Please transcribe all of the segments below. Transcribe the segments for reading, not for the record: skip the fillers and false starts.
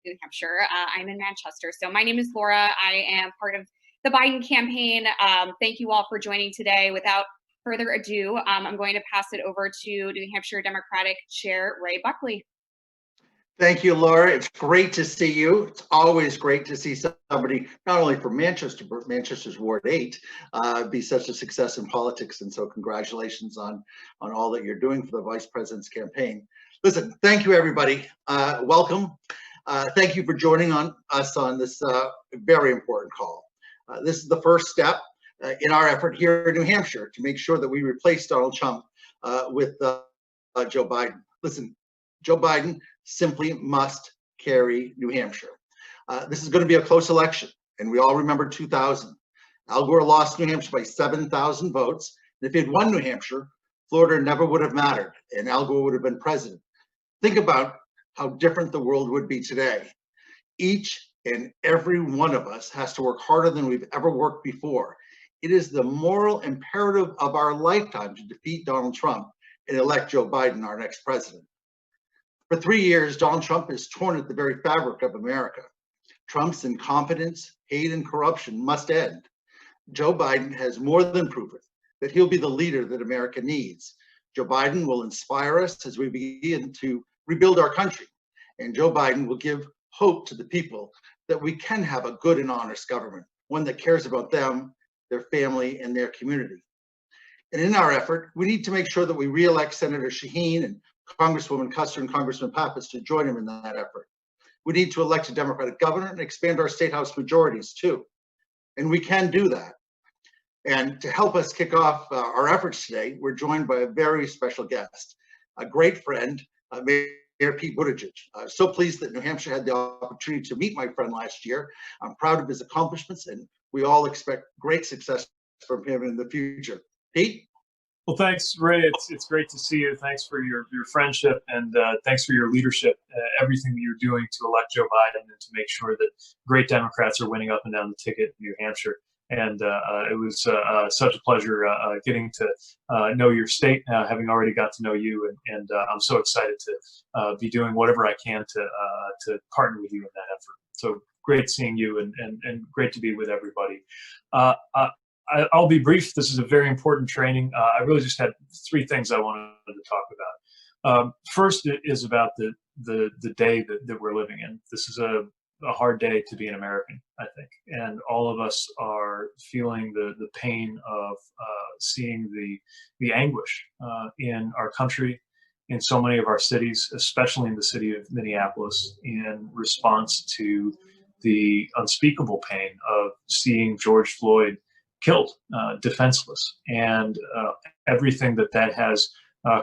New Hampshire. I'm in Manchester. So my name is Laura. I am part of the Biden campaign. Thank you all for joining today. Without further ado, I'm going to pass it over to New Hampshire Democratic Chair Ray Buckley. Thank you, Laura. It's great to see you. It's always great to see somebody, not only from Manchester, but Manchester's Ward 8, be such a success in politics. And so congratulations on all that you're doing for the Vice President's campaign. Listen, thank you, everybody. Welcome. Thank you for joining us on this very important call. This is the first step in our effort here in New Hampshire to make sure that we replace Donald Trump with Joe Biden. Listen, Joe Biden simply must carry New Hampshire. This is going to be a close election, and we all remember 2000. Al Gore lost New Hampshire by 7,000 votes. And if he had won New Hampshire, Florida never would have mattered, and Al Gore would have been president. Think about how different the world would be today. Each and every one of us has to work harder than we've ever worked before. It is the moral imperative of our lifetime to defeat Donald Trump and elect Joe Biden, our next president. For 3 years, Donald Trump has torn at the very fabric of America. Trump's incompetence, hate, and corruption must end. Joe Biden has more than proven that he'll be the leader that America needs. Joe Biden will inspire us as we begin to rebuild our country. And Joe Biden will give hope to the people that we can have a good and honest government, one that cares about them, their family, and their community. And in our effort, we need to make sure that we re-elect Senator Shaheen and Congresswoman Custer and Congressman Pappas to join him in that effort. We need to elect a Democratic governor and expand our state house majorities too. And we can do that. And to help us kick off our efforts today, we're joined by a very special guest, a great friend, Mayor Pete Buttigieg. I'm so pleased that New Hampshire had the opportunity to meet my friend last year. I'm proud of his accomplishments, and we all expect great success from him in the future. Pete? Well, thanks, Ray. It's great to see you. Thanks for your friendship, and thanks for your leadership, everything that you're doing to elect Joe Biden and to make sure that great Democrats are winning up and down the ticket in New Hampshire. And it was such a pleasure getting to know your state, having already got to know you. And I'm so excited to be doing whatever I can to partner with you in that effort. So great seeing you, and great to be with everybody. I'll be brief. This is a very important training. I really just had 3 things I wanted to talk about. First is about the day that we're living in. This is a hard day to be an American, I think. And all of us are feeling the pain of seeing the anguish in our country, in so many of our cities, especially in the city of Minneapolis, in response to the unspeakable pain of seeing George Floyd killed, defenseless, and everything that has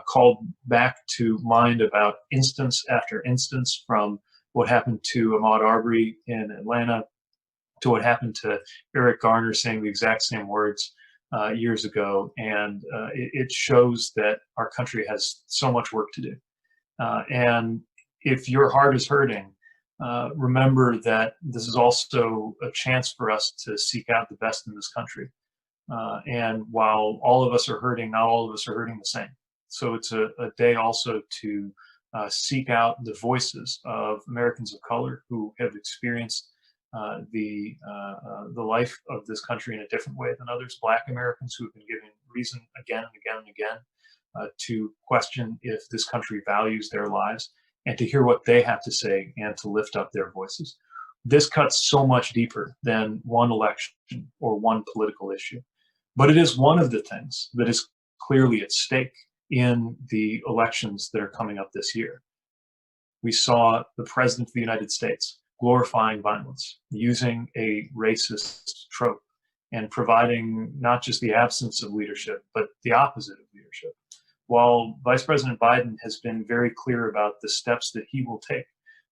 called back to mind about instance after instance, from what happened to Ahmaud Arbery in Atlanta to what happened to Eric Garner saying the exact same words years ago. And it shows that our country has so much work to do. And if your heart is hurting, remember that this is also a chance for us to seek out the best in this country. And while all of us are hurting, not all of us are hurting the same. So it's a day also to seek out the voices of Americans of color who have experienced the life of this country in a different way than others. Black Americans who have been given reason again and again and again to question if this country values their lives, and to hear what they have to say and to lift up their voices. This cuts so much deeper than one election or one political issue. But it is one of the things that is clearly at stake in the elections that are coming up this year. We saw the President of the United States glorifying violence, using a racist trope, and providing not just the absence of leadership, but the opposite of leadership. While Vice President Biden has been very clear about the steps that he will take,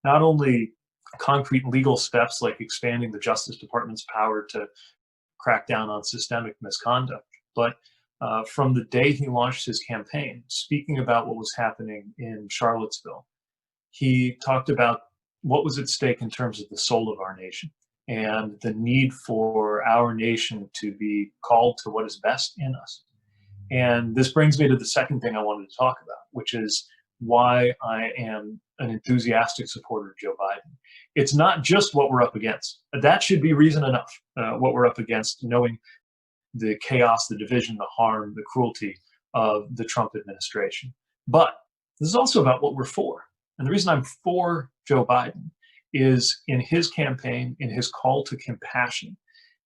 not only concrete legal steps like expanding the Justice Department's power to crack down on systemic misconduct, but from the day he launched his campaign, speaking about what was happening in Charlottesville, he talked about what was at stake in terms of the soul of our nation and the need for our nation to be called to what is best in us. And this brings me to the second thing I wanted to talk about, which is why I am an enthusiastic supporter of Joe Biden. It's not just what we're up against. That should be reason enough, what we're up against, knowing the chaos, the division, the harm, the cruelty of the Trump administration. But this is also about what we're for. And the reason I'm for Joe Biden is in his campaign, in his call to compassion,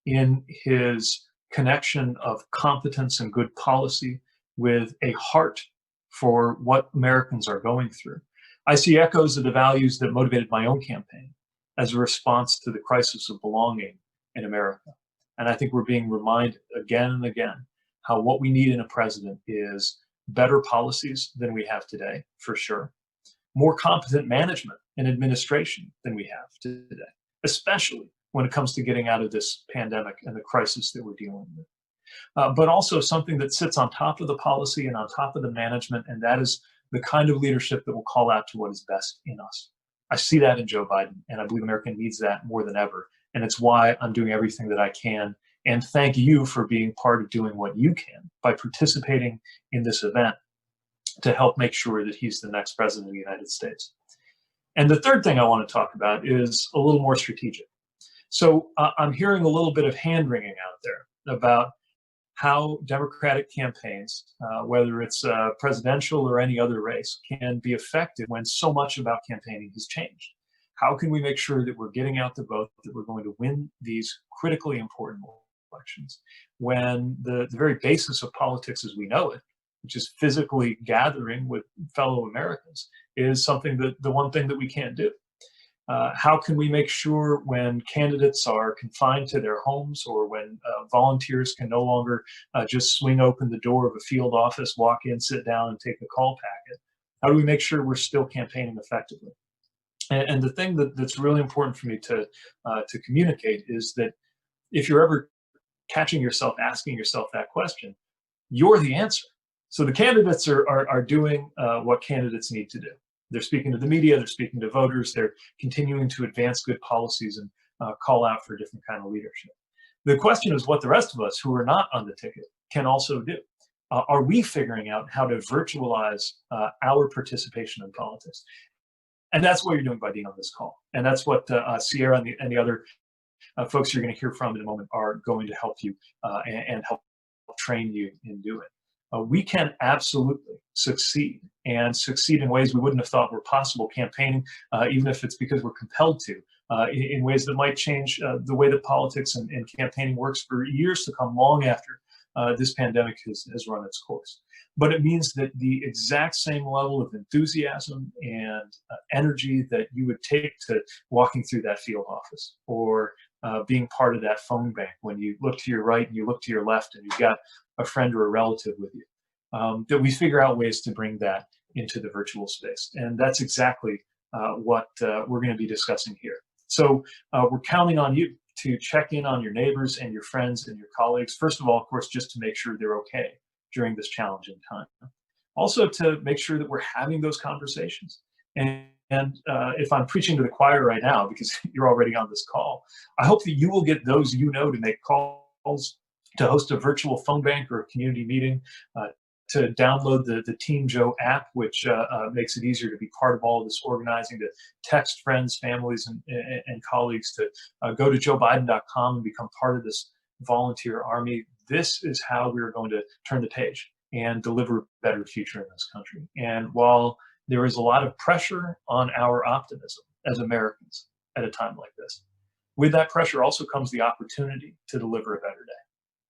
in his connection of competence and good policy with a heart for what Americans are going through. I see echoes of the values that motivated my own campaign as a response to the crisis of belonging in America. And I think we're being reminded again and again how what we need in a president is better policies than we have today, for sure, more competent management and administration than we have today, especially when it comes to getting out of this pandemic and the crisis that we're dealing with. But also something that sits on top of the policy and on top of the management, and that is the kind of leadership that will call out to what is best in us. I see that in Joe Biden, and I believe America needs that more than ever. And it's why I'm doing everything that I can. And thank you for being part of doing what you can by participating in this event to help make sure that he's the next president of the United States. And the third thing I want to talk about is a little more strategic. So I'm hearing a little bit of hand wringing out there about how Democratic campaigns, whether it's presidential or any other race, can be effective when so much about campaigning has changed. How can we make sure that we're getting out the vote, that we're going to win these critically important elections, when the very basis of politics as we know it, which is physically gathering with fellow Americans, is something that the one thing that we can't do? How can we make sure when candidates are confined to their homes, or when volunteers can no longer just swing open the door of a field office, walk in, sit down, and take a call packet? How do we make sure we're still campaigning effectively? And the thing that's really important for me to communicate is that if you're ever catching yourself asking yourself that question, you're the answer. So the candidates are doing what candidates need to do. They're speaking to the media, they're speaking to voters, they're continuing to advance good policies and call out for a different kind of leadership. The question is what the rest of us who are not on the ticket can also do. Are we figuring out how to virtualize our participation in politics? And that's what you're doing by being on this call. And that's what Sierra and the other folks you're going to hear from in a moment are going to help you and help train you in doing. We can absolutely succeed, and succeed in ways we wouldn't have thought were possible campaigning, even if it's because we're compelled to, in ways that might change the way that politics and campaigning works for years to come, long after this pandemic has run its course. But it means that the exact same level of enthusiasm and energy that you would take to walking through that field office, or being part of that phone bank when you look to your right and you look to your left and you've got a friend or a relative with you, that we figure out ways to bring that into the virtual space. And that's exactly what we're going to be discussing here. So we're counting on you to check in on your neighbors and your friends and your colleagues. First of all, of course, just to make sure they're okay during this challenging time. Also to make sure that we're having those conversations. And if I'm preaching to the choir right now, because you're already on this call, I hope that you will get those you know to make calls, to host a virtual phone bank or a community meeting, to download the Team Joe app, which makes it easier to be part of all of this organizing, to text friends, families, and colleagues, to go to joebiden.com and become part of this volunteer army. This is how we're going to turn the page and deliver a better future in this country. And while there is a lot of pressure on our optimism as Americans at a time like this, with that pressure also comes the opportunity to deliver a better day.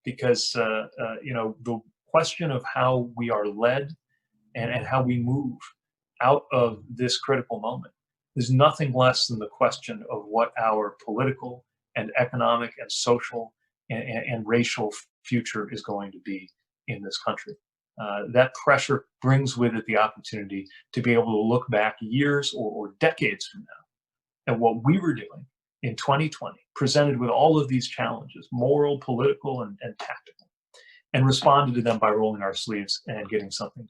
Because the question of how we are led and how we move out of this critical moment is nothing less than the question of what our political and economic and social and racial future is going to be in this country. That pressure brings with it the opportunity to be able to look back years or decades from now at what we were doing in 2020, presented with all of these challenges, moral, political, and tactical, and responded to them by rolling our sleeves and getting something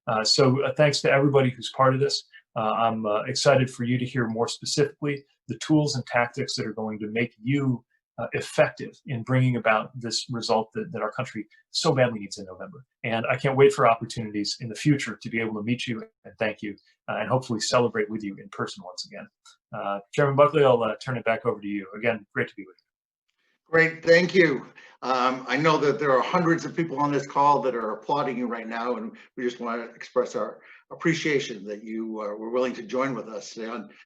done. So thanks to everybody who's part of this. I'm excited for you to hear more specifically the tools and tactics that are going to make you effective in bringing about this result that our country so badly needs in November. And I can't wait for opportunities in the future to be able to meet you and thank you and hopefully celebrate with you in person once again. Chairman Buckley, I'll turn it back over to you. Again, great to be with you. Great, thank you. I know that there are hundreds of people on this call that are applauding you right now, and we just want to express our appreciation that you were willing to join with us today on